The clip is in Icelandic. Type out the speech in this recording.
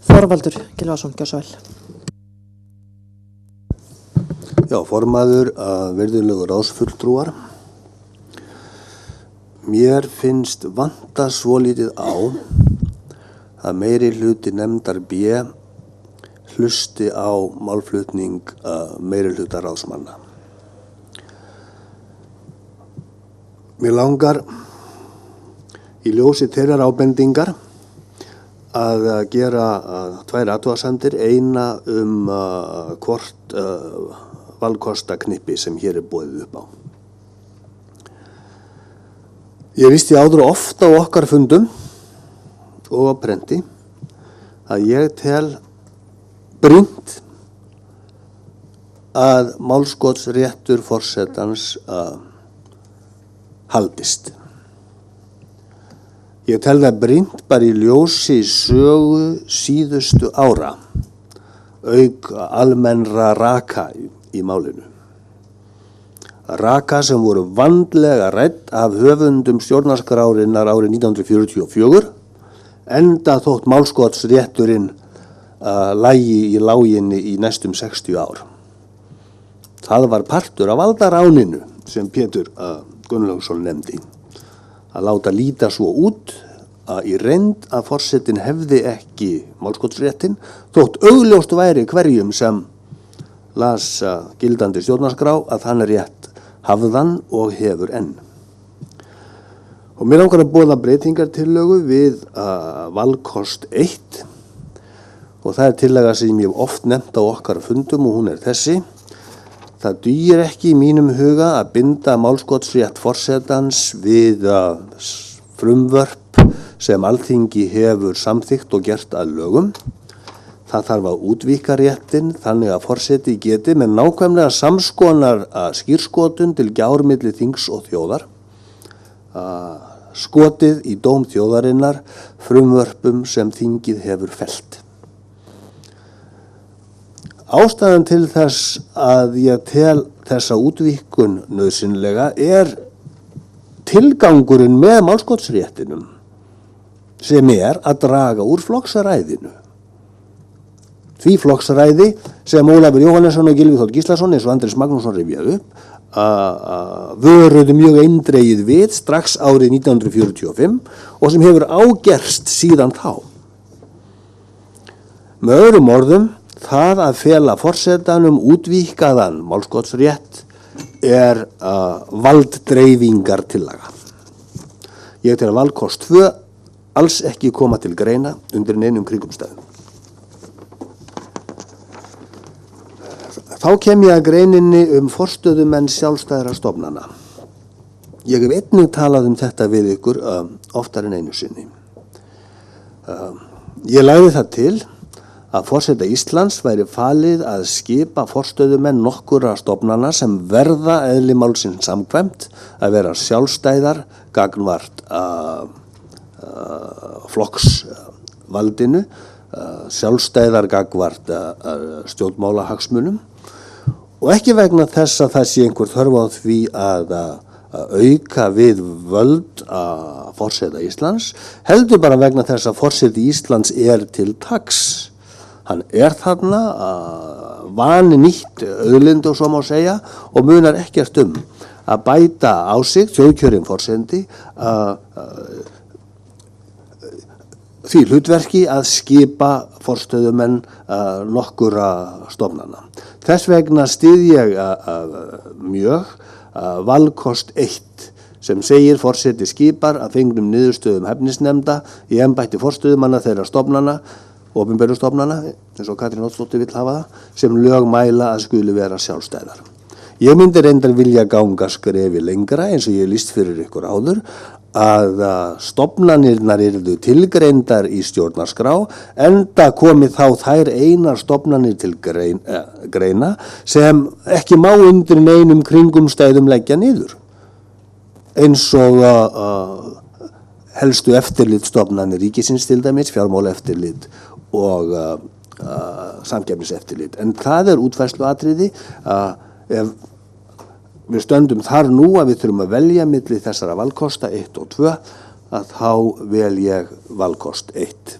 Þorvaldur Gylfason, gjörðu svo vel. Já, formaður, virðulegur ráðsfulltrúar. Mér finnst vanta svolítið á að meiri hluti nefndar B hlusti á málflutning meiri hluta ráðsmanna. Mér langar í ljósi þeirrar ábendingar að gera tvær athugasemdir, eina hvort valkostaknippi sem hér boðið upp á. Ég visti áður oft á okkar fundum og á prenti að ég tel brýnt að málskotsréttur forsetans haldist. Ég tel það brýnt bara í ljósi sögu síðustu ára, auk almennra raka í málinu. Raka sem voru vandlega rædd af höfundum stjórnarskrárinnar árið 1944, enda þótt málskotsrétturinn lægi í láginni í næstum 60 ár. Það var partur af valdaráninu sem Pétur Gunnlaugsson nefndi, að láta líta svo út í reynd að forsetinn hefði ekki málskotsréttinn, þótt augljóst væri hverjum sem las gildandi stjórnarskrá að hann rétt hafðan og hefur enn. Og mér langar að boða breytingartillögu við valkost 1 og það tillaga sem ég hef oft nefnt á okkar fundum og hún þessi. Það dugir ekki í mínum huga að binda málskotsrétt forsetans við frumvörp sem Alþingi hefur samþykkt og gert að lögum. Það þarf að útvíkka réttinn þannig að forseti geti með nákvæmlega samskonar skírskotun til gjár milli þings og þjóðar, skotið í dóm þjóðarinnar frumvörpum sem þingið hefur fellt. Ástæðan til þess að ég tel þessa útvíkkun nauðsynlega tilgangurinn með málskotsréttinum sem að draga úr flokksræðinu. Því flokksræði sem Ólafur Jóhannesson og Gylfi Þór Gíslason eins og Andrés Magnússon rifjaði upp vöruðu mjög eindregið við strax árið 1945 og sem hefur ágerst síðan þá. Með öðrum orðum, það að fela forsetanum útvíkkaðan málskotsrétt valddreifingartillaga. Ég tel að valkost 2 alls ekki koma til greina undir neinum kringumstæðum. Þá kem ég að greininni forstöðumenn sjálfstæðra stofnana. Ég hef einnig talað þetta við ykkur oftar en einu sinni. Ég lagði það til að forseta Íslands væri falið að skipa forstöðumenn nokkurra stofnana sem verða eðli málsins samkvæmt að vera sjálfstæðar gagnvart flokksvaldinu, sjálfstæðar gagnvart stjórnmálahagsmunum. Og ekki vegna þess að það sé einhver þörf á því að auka við völd forseta Íslands, heldur bara vegna þess að forseti Íslands til taks. Hann þarna vanýtt auðlind og svo má segja og munar ekkert að bæta á sig þjóðkjörinn forseti því hlutverki að skipa forstöðumenn nokkurra stofnana. Þess vegna styð ég mjög valkost 1 sem segir forseti skipar að fengnum niðurstöðum hæfnisnefnda í embætti forstöðumanna þeirra stofnana, opinberu stofnana, eins og Katrín Oddsdóttir vill hafa það, sem lög mæla að skuli vera sjálfstæðar. Ég myndi reyndar vilja ganga skrefi lengra eins og ég lýst fyrir ykkur áður að stofnanirnar yrðu tilgreindar í stjórnarskrá enda komið þá þær einar stofnanir til greina sem ekki má undir neinum kringumstæðum leggja niður. Eins og helstu eftirlitsstofnanir ríkisins til dæmis, fjármálaeftirlit og samkeppniseftirlit. En það útfærsluatriði ef við stöndum þar nú að við þurfum að velja milli þessara valkosta 1 og 2 að þá vel ég valkost 1.